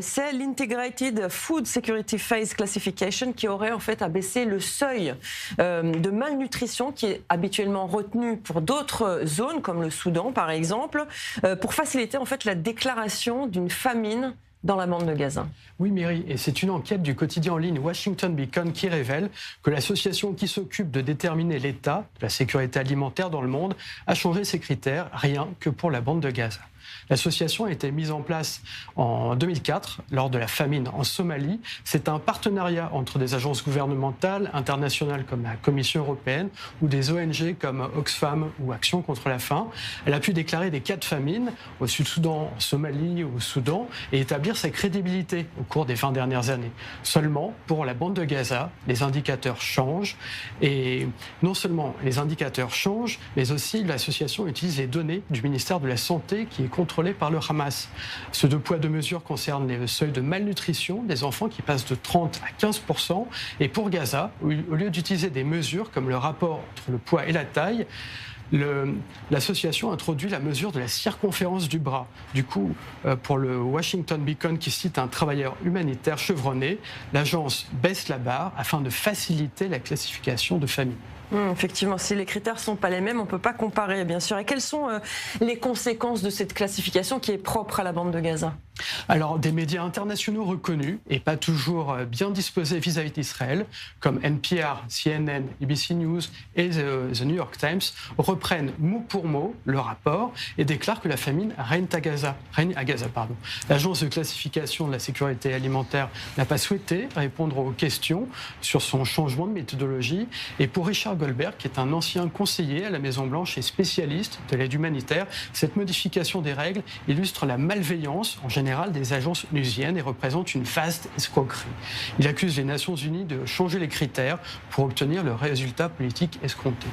c'est l'Integrated Food Security Phase Classification qui aurait en fait abaissé le seuil de malnutrition qui est habituellement retenu pour d'autres zones comme le Soudan par exemple, pour faciliter en fait la déclaration d'une famine dans la bande de Gaza. Oui, Myri, et c'est une enquête du quotidien en ligne Washington Beacon qui révèle que l'association qui s'occupe de déterminer l'état de la sécurité alimentaire dans le monde a changé ses critères, rien que pour la bande de Gaza. L'association a été mise en place en 2004 lors de la famine en Somalie. C'est un partenariat entre des agences gouvernementales internationales comme la Commission européenne ou des ONG comme Oxfam ou Action contre la faim. Elle a pu déclarer des cas de famine au Sud-Soudan, en Somalie ou au Soudan et établir sa crédibilité au cours des 20 dernières années. Seulement, pour la bande de Gaza, les indicateurs changent et non seulement les indicateurs changent, mais aussi l'association utilise les données du ministère de la Santé qui est contrôlé par le Hamas. Ce deux poids deux mesures concerne les seuils de malnutrition des enfants qui passent de 30 à 15%. Et pour Gaza, au lieu d'utiliser des mesures comme le rapport entre le poids et la taille, l'association introduit la mesure de la circonférence du bras. Du coup, pour le Washington Beacon qui cite un travailleur humanitaire chevronné, l'agence baisse la barre afin de faciliter la classification de famille. Effectivement, si les critères ne sont pas les mêmes, on ne peut pas comparer, bien sûr. Et quelles sont les conséquences de cette classification qui est propre à la bande de Gaza ? Alors, des médias internationaux reconnus et pas toujours bien disposés vis-à-vis d'Israël, comme NPR, CNN, ABC News et The New York Times, reprennent mot pour mot le rapport et déclarent que la famine règne à Gaza. L'agence de classification de la sécurité alimentaire n'a pas souhaité répondre aux questions sur son changement de méthodologie. Et pour Richard Goldberg, qui est un ancien conseiller à la Maison-Blanche et spécialiste de l'aide humanitaire, cette modification des règles illustre la malveillance en général des agences onusiennes et représente une vaste escroquerie. Il accuse les Nations Unies de changer les critères pour obtenir le résultat politique escompté.